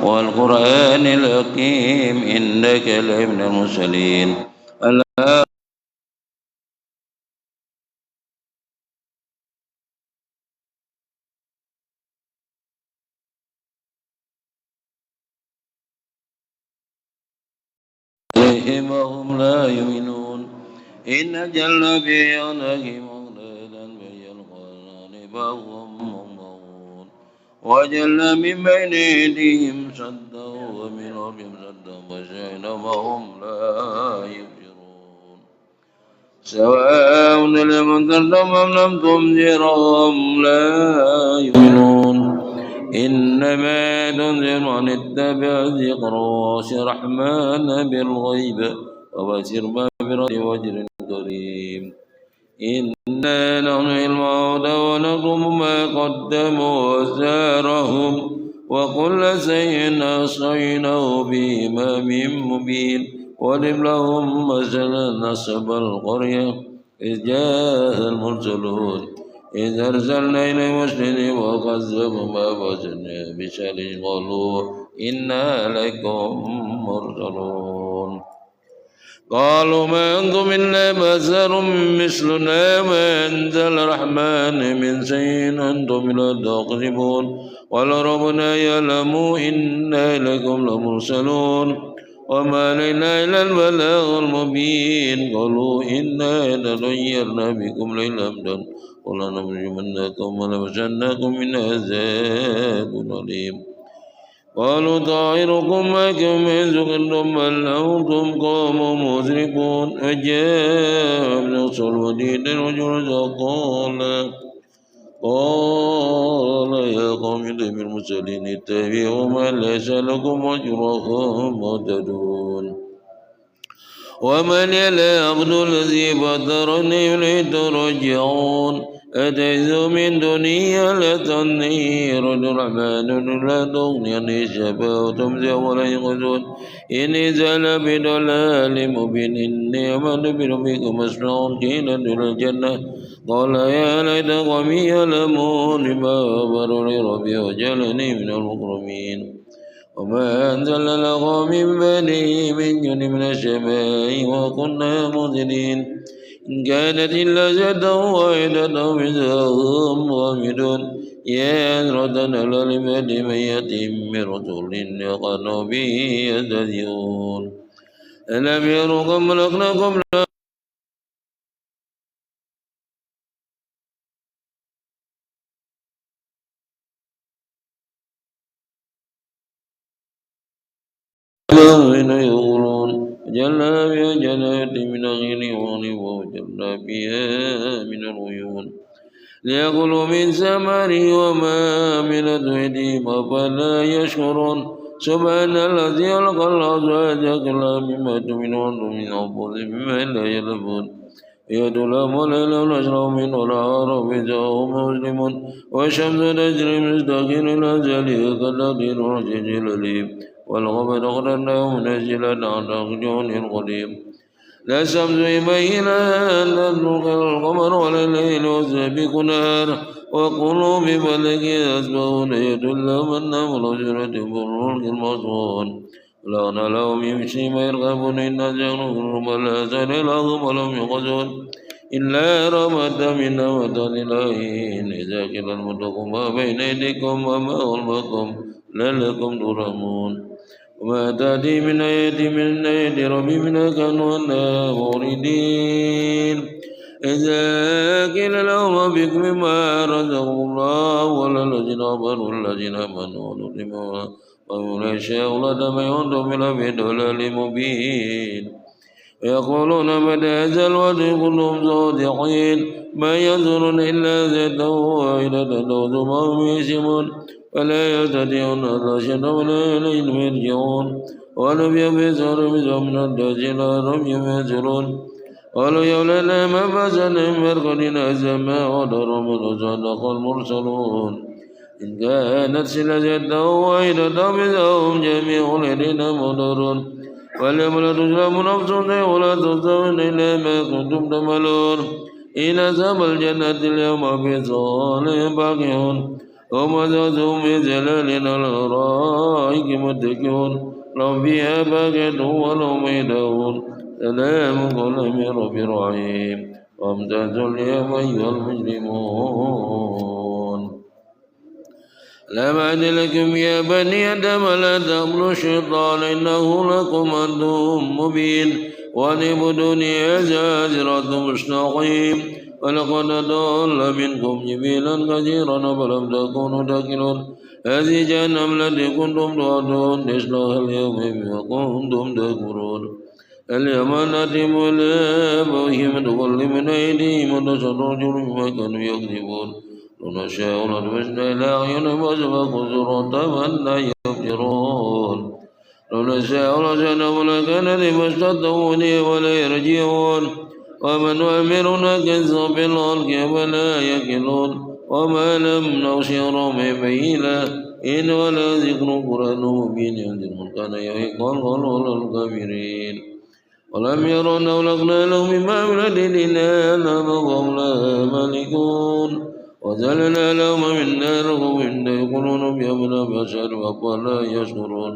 والقرآن الحكيم إنك لمن المرسلين عليهم وهم لا يؤمنون إن جعلنا في أعناقهم أغلالا فهي الأذقان فهم مقمحون وجعلنا من بين أيديهم سدا ومن خلفهم سدا فأغشيناهم وهم لا يبصرون سواء عليهم أنذرتهم أم لم تنذرهم لا يؤمنون إنما تنذر من اتبع الذكر وخشي الرحمن بالغيب وبشر مغفرة وأجر كريم إنا نحن الموتى ونكتب ما قدموا وآثارهم وكل شيء أحصيناه بإمام مبين واضرب لهم مثلا أصحاب القرية إذ جاء المرسلون إذ أرسلنا إليهم مرسلين وكذبوا ما وزنا بشر قالوا إنا لكم مرسلون قالوا ما أنتم إلا بشر مثلنا ما أنزل الرحمن من شيء أنتم إلا تكذبون قال ربنا يعلم إنا لكم لمرسلون وما علينا إلا البلاغ المبين قالوا إنا تطيرنا بكم لئن لم ولنرجمنكم ولنخرجنكم من عذاب أليم قالوا طائركم معكم إن ذكرتم بل أنتم قوم مسرفون فجاء ابن المدينة رجل قال يا قوم إني المرسلين اتبعوا من ليس لكم أجرهم مهتدون ومن يلا عبد الذي فطرني إليه ترجعون أتعوذ من دنيا لا تنير الرحمن لا تغني عني شفاعتهم ولا يغزون إني زال بضلال مبين إني آمنت بربكم أسمعون قيل ادخل الجنة قال يا ليت قومي يعلمون ما غفر لي ربي وجعلني من المكرمين وما أنزل له من بني من جند من السماء وكنا منزلين إن كانت إلا زادا واحدة فإذا هم خامدون يا حسرة على العباد من يأتهم من رسول يقرن به يهتدون ألم يروا كم خلقناكم يقولون جلنا بها جنات من غير وجبنا بها من العيون ليأكلوا من ثمره وما عملت أيديهم أفلا يشكرون سبحان الذي خلق الأزواج كلها مما تؤمنون من أنفسهم مما لا يعلمون يد لهم وليل ونشرب من والنهار فإذاهم مسلمون والشمس تجري مستقيم إلى أجلها كتقدير العزيز العليم والقمر قدرناه منزلا عن رجل قديم لا الشمس يبين أن تدرك القمر ولا الليل وسابق النهار وكلوا بفلك يسبحون يدل من أمر سورة بالملك المصون لا لهم يمشي ما يرغبون إن جنوب ولا سر لهم ولم يقصون إلا رحمة منا وتنلين إذا كلا المتقوا ما بين أيديكم وما خلفكم لعلكم ترحمون وما تأتي من آية من آيات ربي من كانوا عنها موردين إذا قيل لهم أنفقوا مما رزقكم الله وللذين آمنوا الذين آمنوا نطعموا ولا يشاء لتميعون من في ضلال مبين ويقولون متى هذا الوعد كلهم صادقين ما ينظرون إلا ذاته واحدة ثم هم يسمون ولا يستطيعون رشدا ولا إليهم يرجعون ولم يبصر من الذين لم يبصرون قالوا يا لنا ما فزنا من مرقدنا السماء ودرهم صدق المرسلون إن كانت سلسلة واحدة فإذاهم جميع لدينا مدرون ولم لا تظلم نفس ولا تجزون إلا ما كنتم تعملون إن أصحاب الجنة اليوم في ظلال باقعون ومزازهم بجلال على الأرائك متكئون لهم فيها فاكهة ولهم يدعون سلام قولا من رب رحيم وامتازوا اليوم أيها المجرمون لا بعد لكم يا بني آدم لا تعبدوا الشيطان إنه لكم عدو مبين وأن اعبدوني هذا صراط مستقيم ولقد ضل منكم جبلا كثيرا فلم تكونوا تاكلون هذه جهنم التي كنتم توعدون اصلوها اليوم بما كنتم تكفرون اليوم نختم على أفواههم وتكلمنا من أيديهم وتشهد أرجلهم بما كانوا يكذبون لو نشاء لطمسنا إلى أعينهم وسبقوا سرطا لا يبصرون لو نشاء لجعلناه لكان لما استطاعوا ولا يرجعون ومن أمرنا كذب بالخلق ولا يكلون وما لم نغشرهم بينا إن ولا ذكر قرآن مبين ينذر من كان يحق القول الكافرين ولم يروا أنه لقنا لهم مما عملت إلينا أنهم لا مالكون وزلنا لهم من نارهم إن يقولون بأمنا بشر وقال لا يشكرون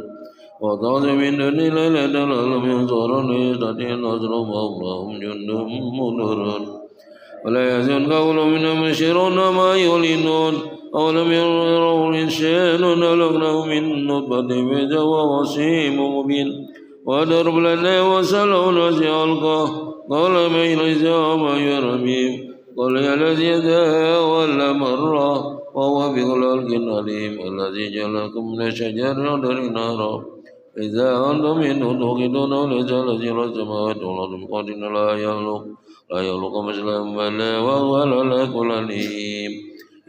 وطاز من دون الله لا لهم ينصرون يستطيع نصرهم وهم جند مدرون ولا يحزن قولهم إنهم يشرون ما يعلنون أولم يروا الإنسان خلقناه من نطفة فإذا هو خصيم مبين وضرب لنا وسألوا نسألقه قال ما ليس وما يرميم قل يا الذي تولى مرة وهو بخلق عليم الذي جعلكم من الشجر الأخضر نارا إذا أنتم منه توقدون وليس الذي له السماوات والأرض بقدر لا يخلق مثلهم بلى وهو على كل عليم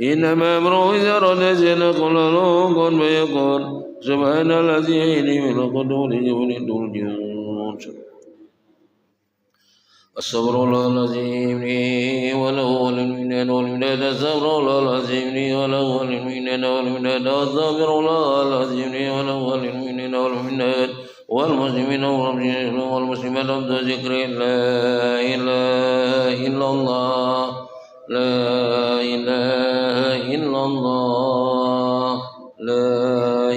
إنما أمره إذا أراد شيئا يقول له كن فيكون سبحان الذي يهدي من القدور جبل ترجعون الصبر الله العظيم لي وله المنان والمداد الصبر الله العظيم لي وله المنان والمداد الصبر الله العظيم لي وله المنان والمداد والمسلمين والمسلمات بذكر لا إله إلا الله لا إله إلا الله لا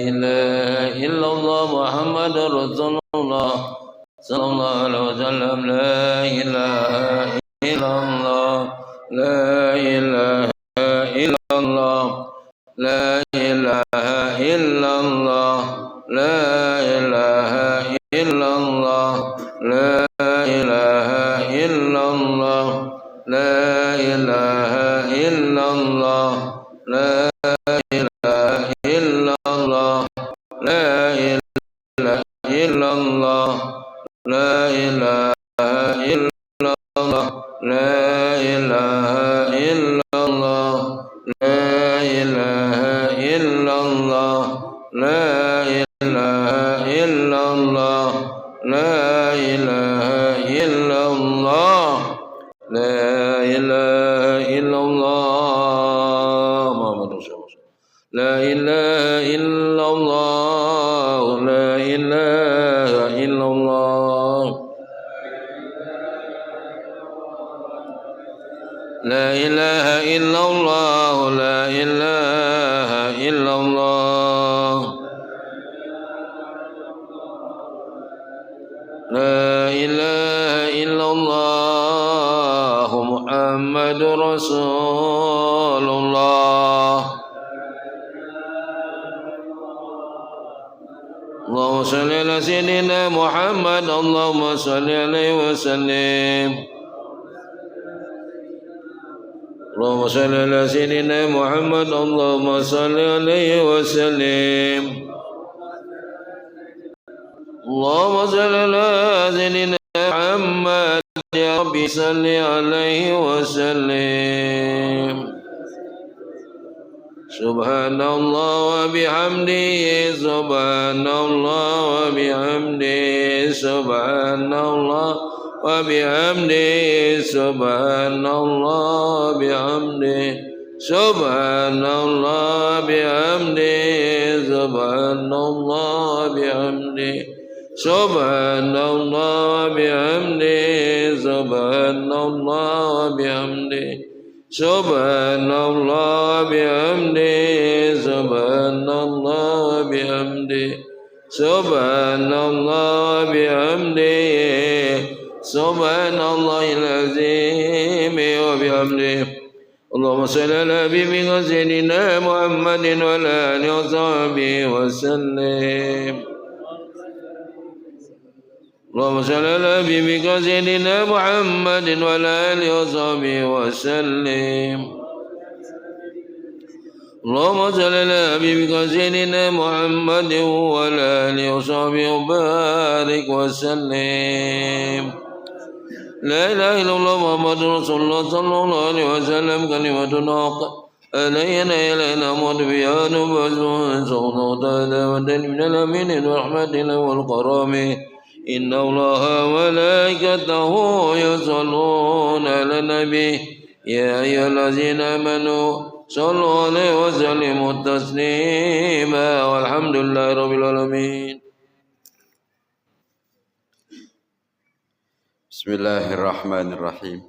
إله إلا الله محمد رسول الله صلى الله عليه وسلم لا إله إلا الله لا إله إلا الله لا إله إلا الله لا إله إلا الله لا إله إلا الله لا إله إلا الله لا إله إلا الله لا إله إلا الله لا إله إلا الله لا إله إلا الله لا إله إلا الله لا إله إلا الله لا إله إلا الله لا إله إلا الله محمد رسول الله لا إله إلا الله لا إله إلا الله لا إله إلا الله لا إله إلا الله لا إله إلا الله محمد رسول الله اللهم صل على سيدنا محمد اللهم صل عليه وسلم اللهم صل على سيدنا محمد اللهم صل عليه وسلم اللهم صل على سيدنا محمد يا ربي صل عليه وسلم سبحان الله وبحمده سبحان الله وبحمده سبحان الله وبحمده سبحان الله وبحمده سبحان الله وبحمده سبحان الله وبحمده سبحان الله وبحمده سبحان الله وبحمده Subhanallah bihamdi, subhanallah bihamdi, subhanallah bihamdi, subhanallahil azim wa bihamdi. Allahumma salli ala habibika sayyidina Muhammadin wa ala alihi wa sahbihi wa sallim. Allahumma salli ala habibika sayyidina Muhammadin wa ala alihi wa sahbihi wa sallim. Allahumma salli ala habibika sayyidina Muhammadin wa ala alihi wa sahbihi wa barik wa sallim. La ilaha illallah Muhammadur Rasulullah sallallahu alaihi wasallam kalimatun haqq alayna ilayna mudbiyanu bazun sallallahu ta'ala wa dalil min rahmatina wal karami inna allaha malaikatahu yusalluna ala nabi ya ayyuhallazina amanu sallu alaihi wa sallimu taslima walhamdulillahi rabbil alamin. Bismillahirrahmanirrahim.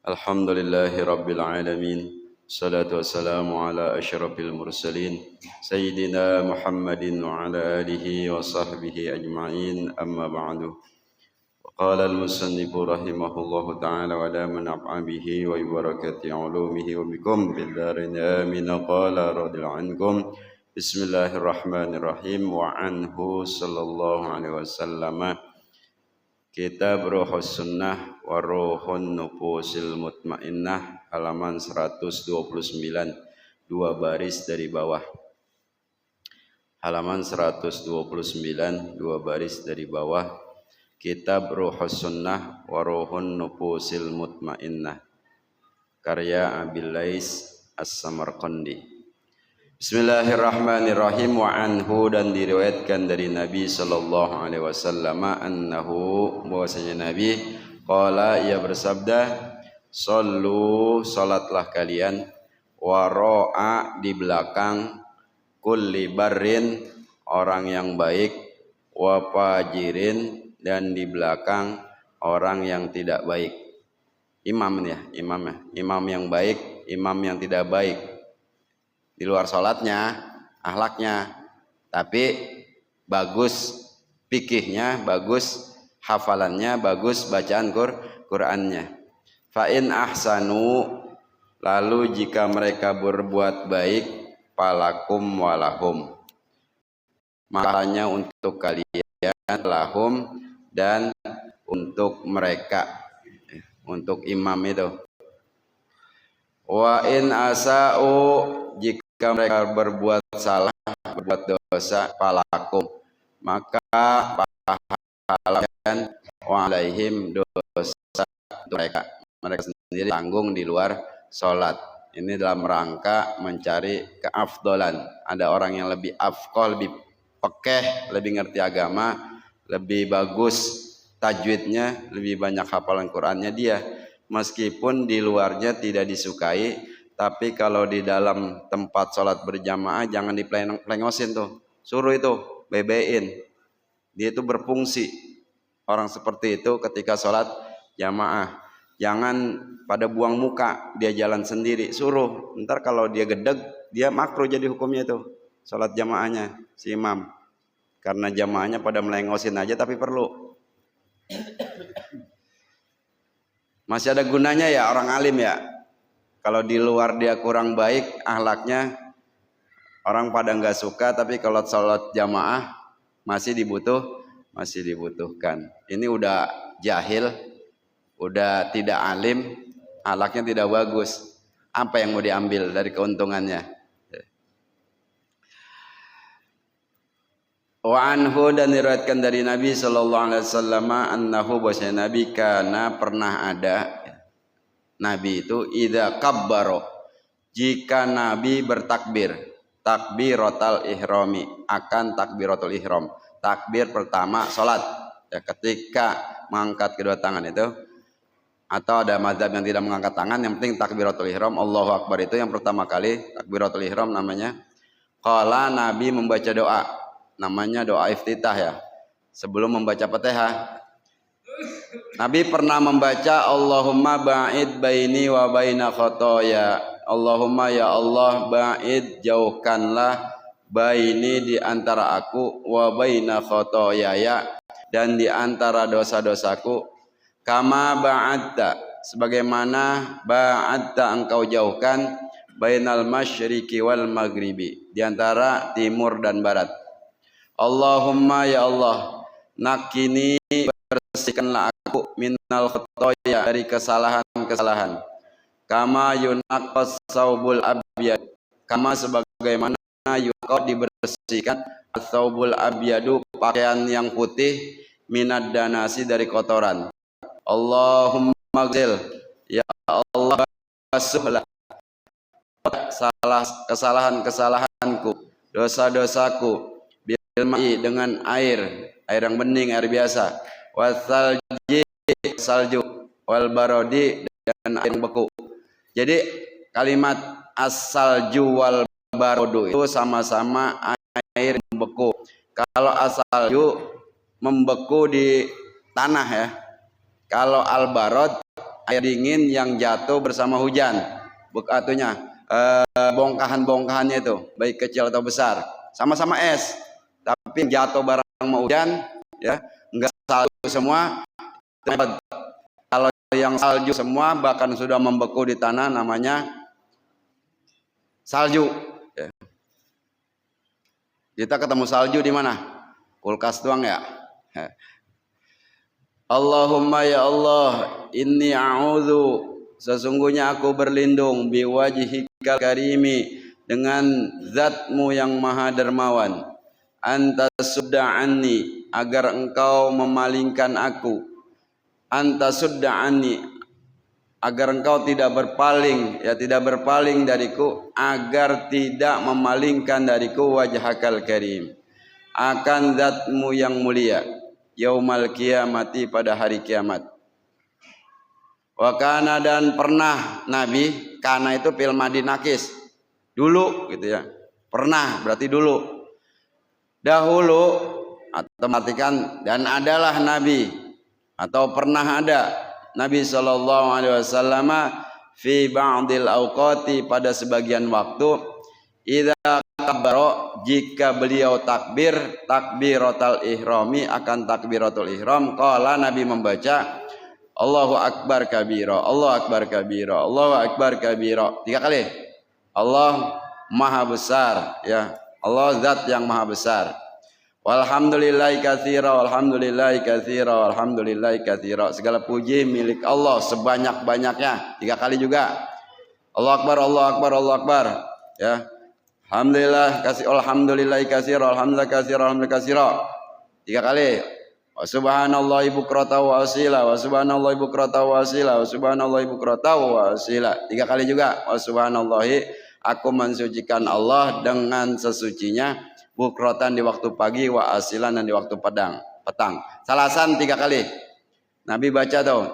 Alhamdulillahi rabbil alamin. Salatu wassalamu ala asyrafil mursalin Sayyidina Muhammadin wa ala alihi wa sahbihi ajma'in. Amma ba'du. Qala al-musannifu rahimahullahu ta'ala wa la manaf'a bihi wa barakati ulumihi wa bikum bid-darin amin. Qala radhiyallahu ankum. Bismillahirrahmanirrahim. Wa anhu sallallahu alaihi wasallam. Kitab Ruhus Sunnah wa Ruhun Nufusil Mutmainnah halaman 129, dua baris dari bawah. Halaman 129, dua baris dari bawah. Kitab Ruhus Sunnah wa Ruhun Nufusil Mutmainnah karya Abil Lais As-Samarqandi. Bismillahirrahmanirrahim. Wa anhu, dan diriwayatkan dari Nabi sallallahu alaihi wasallam annahu, bahwasanya Nabi qala, ia bersabda, sallu, salatlah kalian, wara'a, di belakang, kulli barrin, orang yang baik, wa fajirin, dan di belakang orang yang tidak baik. Imam yang baik, imam yang tidak baik. Di luar sholatnya, akhlaknya, tapi bagus fikihnya, bagus hafalannya, bagus bacaan Qur'annya. Fa in ahsanu, lalu jika mereka berbuat baik, falakum walahum, makanya untuk kalian, lahum, dan untuk mereka, untuk imam itu. Wa in asa'u, jika mereka berbuat salah, berbuat dosa, falakum, maka pahala dan wa alaihim, dosa mereka sendiri tanggung di luar sholat. Ini dalam rangka mencari keafdolan. Ada orang yang lebih afqol, lebih pekeh, lebih ngerti agama, lebih bagus tajwidnya, lebih banyak hafalan Qur'annya dia. Meskipun di luarnya tidak disukai, tapi kalau di dalam tempat sholat berjamaah jangan diplengosin tuh. Suruh itu, bebein. Dia itu berfungsi. Orang seperti itu ketika sholat jamaah. Jangan pada buang muka, dia jalan sendiri. Suruh. Ntar kalau dia gedeg, dia makruh jadi hukumnya itu. Sholat jamaahnya, si imam. Karena jamaahnya pada melengosin aja tapi perlu. Masih ada gunanya ya orang alim ya. Kalau di luar dia kurang baik akhlaknya, orang pada nggak suka, tapi kalau sholat jamaah masih dibutuhkan. Ini udah jahil, udah tidak alim, akhlaknya tidak bagus. Apa yang mau diambil dari keuntungannya? Wa anhu, dan diriwayatkan dari Nabi sallallahu alaihi wasallam annahu, bahwasanya Nabi kana, pernah ada, Nabi itu idza kabbaro, jika Nabi bertakbir, takbiratul ihrami, akan takbiratul ihram, takbir pertama salat ya, ketika mengangkat kedua tangan itu, atau ada mazhab yang tidak mengangkat tangan, yang penting takbiratul ihram, Allahu akbar, itu yang pertama kali takbiratul ihram namanya. Qala, Nabi membaca doa, namanya doa iftitah ya, sebelum membaca Fatihah. Nabi pernah membaca Allahumma ba'id baini wa baina khotoya. Allahumma ya Allah ba'id jauhkanlah baini di antara aku wa baina khotoyaya dan di antara dosa-dosaku kama ba'adta sebagaimana ba'adta engkau jauhkan bainal masyriqi wal maghribi di antara timur dan barat. Allahumma ya Allah nakini bersihkanlah aku minal khotoya dari kesalahan-kesalahan kama yunaqqas saubul abyad kama sebagaimana yunaqqa dibersihkan saubul abyadu pakaian yang putih minad danasi dari kotoran. Allahumma ghsil ya Allah basuhlah kesalahan-kesalahanku dosa-dosaku bilma'i dengan air yang bening, air biasa wasalji salju wal barodi dan air yang beku. Jadi kalimat as-salju wal barodu itu sama-sama air yang beku. Kalau as-salju membeku di tanah ya. Kalau al-barod air dingin yang jatuh bersama hujan. Artinya bongkahan-bongkahannya itu baik kecil atau besar sama-sama es. Tapi jatuh bareng sama hujan ya, enggak salju semua. Kalau yang salju semua bahkan sudah membeku di tanah namanya salju. Ya. Kita ketemu salju di mana? Kulkas doang ya. Allahumma ya Allah, inni a'udzu sesungguhnya aku berlindung biwajhikal karimi dengan zatmu yang maha dermawan. Anta sudda anni agar engkau memalingkan aku. Anta sudda anni agar engkau tidak berpaling dariku, agar tidak memalingkan dariku wajhakal karim akan zatmu yang mulia yaumal kiamati pada hari kiamat. Wa kana dan pernah Nabi, kana itu fil madi nakis dulu gitu ya, pernah berarti dulu, dahulu atau artikan dan adalah Nabi atau pernah ada Nabi sallallahu alaihi wasallam fi ba'dil awqati pada sebagian waktu idza kabbara jika beliau takbir takbiratul ihrami akan takbiratul ihram qala Nabi membaca Allahu akbar kabira Allahu akbar kabira Allahu akbar kabira 3 kali. Allah maha besar ya, Allah zat yang maha besar. Walhamdulillahi katsira walhamdulillahi katsira walhamdulillahi katsira. Segala puji milik Allah sebanyak-banyaknya. 3 kali juga. Allahu akbar Allahu akbar Allahu akbar ya. Alhamdulillah kasih alhamdulillahi katsira alhamdulillahi katsira alhamdulillahi katsira. 3 kali. Wa subhanallahi bukrata wa asila wa subhanallahi bukrata wa asila wa subhanallahi bukrata wa asila. 3 kali juga. Wa subhanallahi aku mensucikan Allah dengan sesucinya bukrotan di waktu pagi wa asilan dan di waktu petang. Salasan 3 kali. Nabi baca tuh.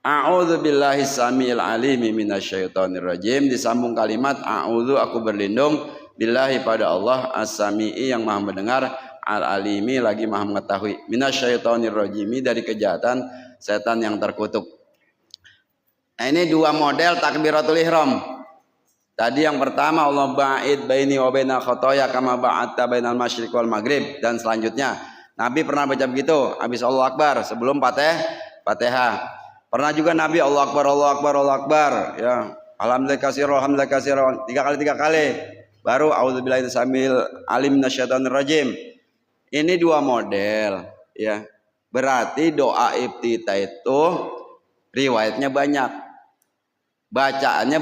A'udzu billahi samil alimi minasyaitonir rajim, disambung kalimat a'udzu aku berlindung billahi pada Allah as-sami'i yang maha mendengar al-alimi lagi maha mengetahui minasyaitonir rajim dari kejahatan setan yang terkutuk. Nah, ini 2 model takbiratul ihram. Tadi yang pertama Allah ba'id baini wa baina khotoya kama ba'adta bainal masyriq wal maghrib, dan selanjutnya Nabi pernah baca begitu habis Allahu akbar sebelum Fatihah. Pernah juga Nabi Allahu akbar Allahu akbar Allahu akbar ya. Alhamdulillah katsira 3 kali. Baru auzubillahi samil alim minasyaitonir rajim. Ini 2 model ya. Berarti doa iftitah itu riwayatnya banyak. Bacaannya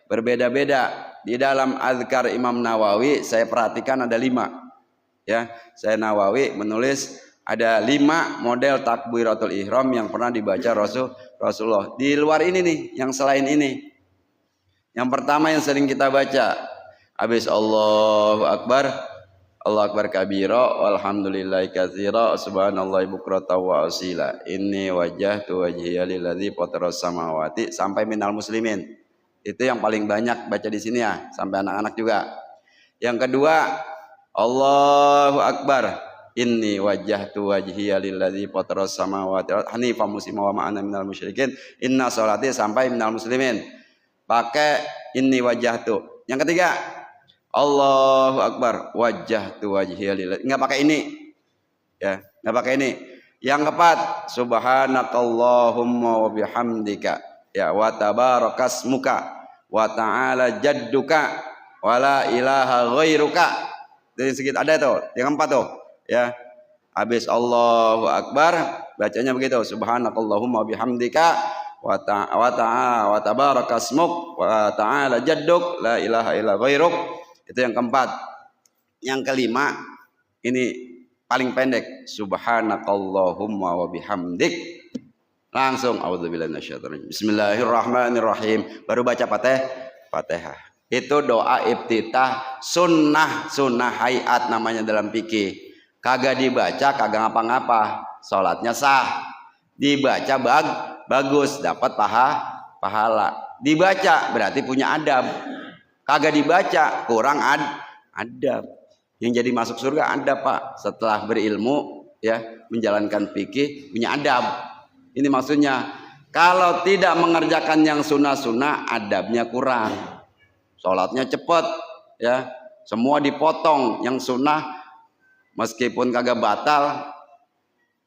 berbeda-beda. Di dalam azkar Imam Nawawi saya perhatikan ada 5. Ya, saya Nawawi menulis ada 5 model takbiratul ihram yang pernah dibaca Rasulullah. Di luar ini nih, yang selain ini. Yang pertama yang sering kita baca, habis Allahu akbar kabira walhamdulillahi katsira subhanallahi bukrata wa asila. Inni wajjahtu wajhiya lilladzi fataras samawati sampai minal muslimin. Itu yang paling banyak baca di sini ya, sampai anak-anak juga. Yang kedua, Allahu akbar inni wajjahtu wajhiya lilladzi fataras samawati wal ardi hanifan musliman wa ma ana minal musyrikin inna sholati sampai minal muslimin. Pakai inni wajjahtu. Yang ketiga Allahu akbar wajjahtu wajhiya lilladzi, enggak pakai ini ya, enggak pakai ini. Yang keempat subhanakallahumma wa bihamdika ya wa tabarakasmuka wa ta'ala jadduka wa la ilaha ghairuka. Dari sedikit ada itu yang keempat tuh ya. Habis Allahu akbar bacanya begitu subhanakallahumma bihamdika wa ta'ala wa tabarakasmuk wa ta'ala jadduk la ilaha illa ghairuk. Itu yang keempat. Yang kelima ini paling pendek subhanakallahumma wa bihamdik. Langsung auzubillahi minasyaitonir rajim. Bismillahirrahmanirrahim. Baru baca Fatihah. Itu doa iftitah sunnah hayat namanya dalam fikih. Kagak dibaca kagak ngapa-ngapa, salatnya sah. Dibaca bagus, dapat pahala. Dibaca berarti punya adab. Kagak dibaca kurang adab. Yang jadi masuk surga ada Pak setelah berilmu ya, menjalankan fikih punya adab. Ini maksudnya kalau tidak mengerjakan yang sunnah adabnya kurang. Sholatnya cepat ya, semua dipotong. Yang sunnah meskipun kagak batal,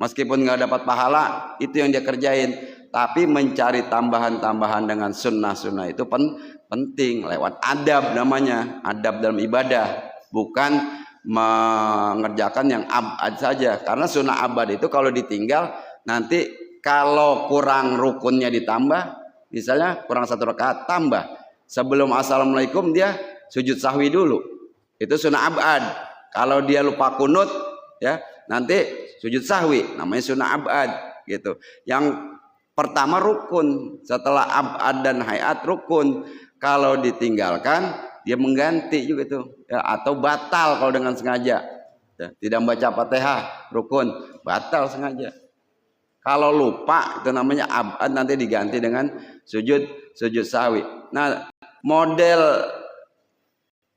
meskipun nggak dapat pahala, itu yang dia kerjain. Tapi mencari tambahan-tambahan dengan sunnah itu penting lewat adab namanya, adab dalam ibadah, bukan mengerjakan yang abad saja. Karena sunnah abad itu kalau ditinggal nanti kalau kurang rukunnya ditambah, misalnya kurang 1 rakaat tambah. Sebelum assalamualaikum dia sujud sahwi dulu. Itu sunnah abad. Kalau dia lupa kunut ya, nanti sujud sahwi, namanya sunnah abad gitu. Yang pertama rukun, setelah abad dan hayat rukun. Kalau ditinggalkan dia mengganti juga itu ya, atau batal kalau dengan sengaja ya, tidak membaca Fatihah rukun, batal sengaja. Kalau lupa itu namanya abad, nanti diganti dengan sujud sahwi. Nah, model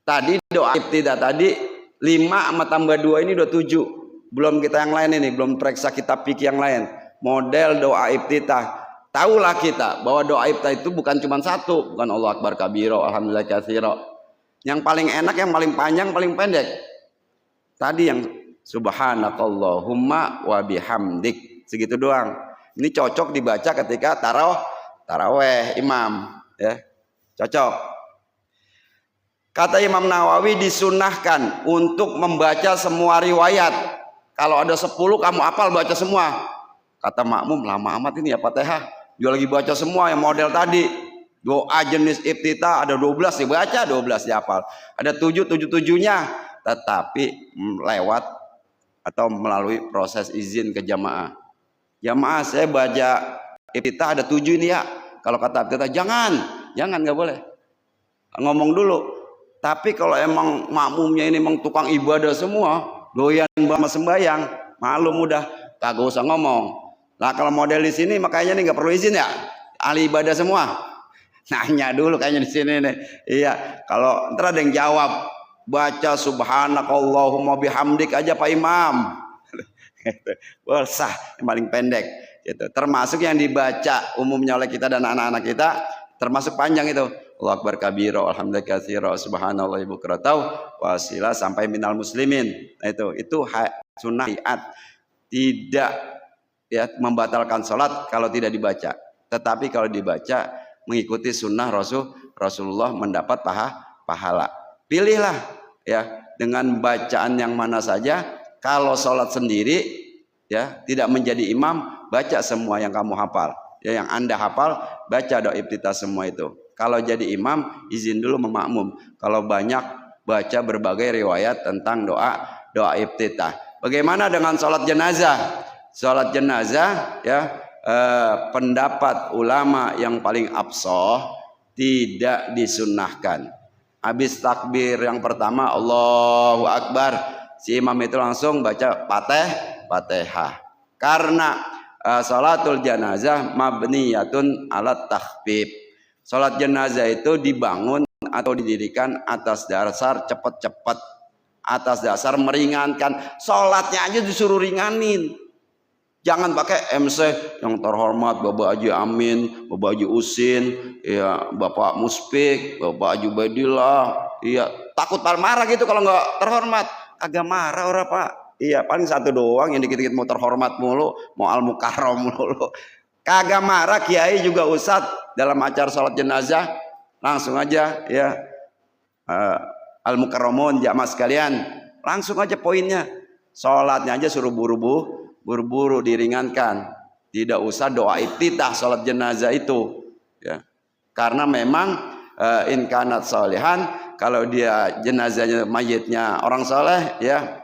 tadi doa ibtidah tadi 5 sama tambah 2 ini udah 7. Belum kita yang lain ini, belum periksa kitab fikih yang lain. Model doa ibtidah. Tahulah kita bahwa doa ibtidah itu bukan cuma satu, bukan Allah akbar kabira, alhamdulillah katsira. Yang paling enak, yang paling panjang, paling pendek. Tadi yang subhanakallahumma wa bihamdik. Segitu doang. Ini cocok dibaca ketika taraweh imam ya. Cocok. Kata Imam Nawawi disunahkan untuk membaca semua riwayat. Kalau ada 10 kamu hafal baca semua. Kata makmum lama amat ini ya Fatihah. Dia lagi baca semua yang model tadi. Doa jenis iftitah ada 12 dibaca, 12 dihafal. Ada 7-7-7-nya. Tetapi lewat atau melalui proses izin ke jamaah. Jamaah saya baca iftitah ada 7 ini ya. Kalau kata iftitah jangan nggak boleh. Ngomong dulu. Tapi kalau emang makmumnya ini emang tukang ibadah semua, doyan sama sembayang, malum udah kagak usah ngomong. Nah kalau model di sini makanya nih nggak perlu izin ya, ahli ibadah semua. Nanya dulu kayaknya di sini nih. Iya, kalau ntar ada yang jawab, baca subhanakallahumma bihamdik aja Pak Imam. Sah yang paling pendek gitu. Termasuk yang dibaca umumnya oleh kita dan anak-anak kita, termasuk panjang itu. Allahu akbar kabira, alhamdulillah katsira, subhanallah bukratan wasila sampai minal muslimin. Nah itu sunnah hayat. Tidak ya membatalkan sholat kalau tidak dibaca. Tetapi kalau dibaca mengikuti sunnah Rasulullah mendapat pahala. Pilihlah ya dengan bacaan yang mana saja. Kalau sholat sendiri ya tidak menjadi imam, baca semua yang kamu hafal. Ya yang Anda hafal, baca doa iftitah semua itu. Kalau jadi imam, izin dulu memakmum. Kalau banyak baca berbagai riwayat tentang doa iftitah. Bagaimana dengan sholat jenazah? Sholat jenazah ya pendapat ulama yang paling absah tidak disunnahkan. Habis takbir yang pertama Allahu akbar, si imam itu langsung baca Fatihah. Karena sholatul janazah mabniyatun alat takhfif. Sholat jenazah itu dibangun atau didirikan atas dasar cepat-cepat. atas dasar meringankan. Sholatnya aja disuruh ringanin. Jangan pakai MC yang terhormat Bapak Haji Amin, Bapak Haji Usin, ya Bapak Muspik, Bapak Haji Baidillah, iya takut marah gitu kalau nggak terhormat. Agak marah orang Pak. Iya paling satu doang yang dikit-dikit mau terhormat mulu, mau al mukarram mulu. Kagak marah kiai juga ustadz dalam acara sholat jenazah langsung aja ya al mukarramun jamaah sekalian langsung aja poinnya. Sholatnya aja suruh buru-buru diringankan, tidak usah doa iftitah sholat jenazah itu ya. Karena memang in kanat sholihan, kalau dia jenazahnya mayitnya orang soleh ya,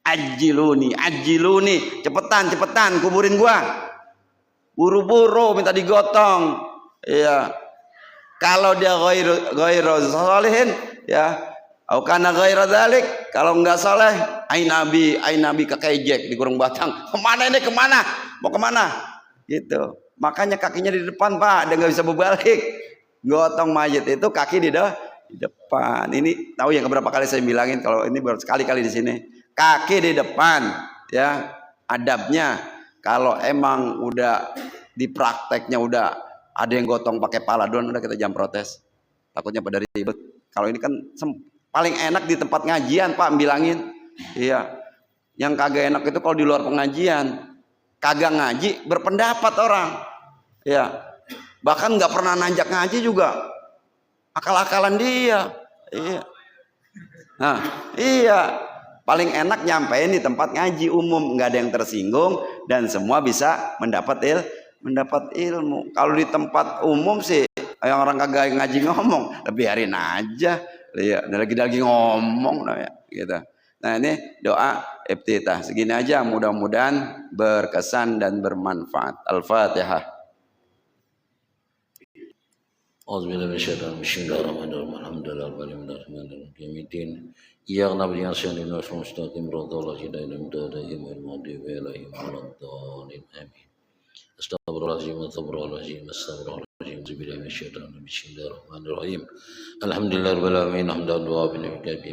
ajiluni cepetan kuburin gua, buru-buru minta digotong ya. Kalau dia ghairu sholihin ya, au kana ghaira dzalik, kalau enggak soleh, ai nabi kekejek di kurung batang. Kemana ini, kemana? Mau kemana? Gitu. Makanya kakinya di depan Pak, dia nggak bisa berbalik. Gotong mayit itu kaki di depan. Ini tahu yang keberapa kali saya bilangin, kalau ini baru sekali-kali di sini. Kaki di depan, ya adabnya. Kalau emang udah di prakteknya udah ada yang gotong pakai paladon, udah kita jangan protes. Takutnya pada ribet. Kalau ini kan paling enak di tempat ngajian Pak bilangin. Iya. Yang kagak enak itu kalau di luar pengajian. Kagak ngaji berpendapat orang. Iya. Bahkan nggak pernah nanjak ngaji juga. Akal-akalan dia. Iya. Nah, iya. Paling enak nyampein di tempat ngaji umum, nggak ada yang tersinggung dan semua bisa mendapat ilmu. Kalau di tempat umum sih yang orang kagak ngaji ngomong, biarin aja. Iya, lagi ngomong ya, gitu. Nah, ini doa iftitah. Segini aja, mudah-mudahan berkesan dan bermanfaat. Al-Fatihah. Auzubillahi minasyaitonir rajim. Bismillahirrahmanirrahim. Alhamdulillahirabbil Iyyaka na'budu wa iyyaka nasta'in. Ihdinas mustaqim. Amin. Astagfirullahaladzim. Bismillahirrahmanirrahim. Alhamdulillahirabbil alamin. Hamdan wa bi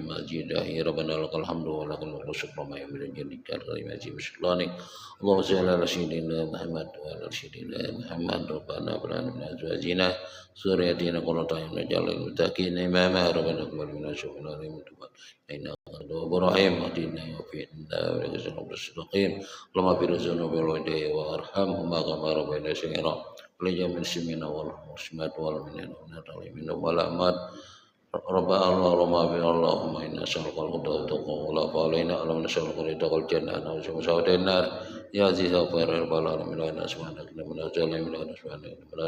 majidahi rabbana lakal hamdu wa lakal mulku syukran ma yamilun janika al-majid bisyukrani. Allahumma shalli ala sayyidina Muhammad wa ala sayyidina Muhammad. Rabbana ablana min azwajina suriyatina qurrata a'yun waj'alna muttaqina imama. Rabbana taqabbal minna inna anta Ibrahim hadina wa fi'na wa rizqna mustaqim. Allahumma birizqna bil wajhi wa arhamhuma kama rabbayana shaghira. Liya min simina wal muslimat wal minna wa wal ahmad. Rabbana Allahumma inna nas'aluka al-huda wa taqwa wa la fa'alina Allahumma nas'aluka ridhal jannah wa sa'adan nar ya aziz ghafar rabbal alamin wa nas'aluka min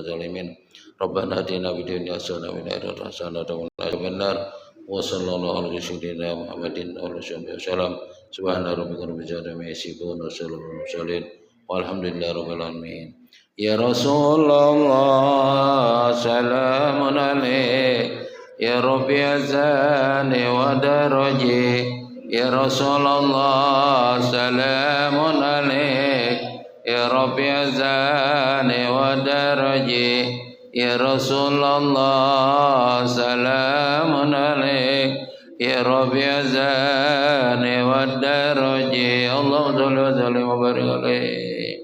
zalimin Rabbana atina fid dunya hasanah wa fil akhirati hasanah wa qina adzaban nar wa sallallahu alaihi sayyidina Muhammadin wa alihi wasallam. Subhana rabbika rabbil izzati amma yasifun wa salamun alal mursalin walhamdulillahi rabbil alamin. Ya Rasulullah salamun alaik ya Rabbi azani wa daraji. Ya Rasulullah salamun alaik ya Rabbi azani wa daraji. Ya Rasulullah salamun alaik ya Rabbi azani wa daraji. Allahumma shalli wa sallim wa barik alaik.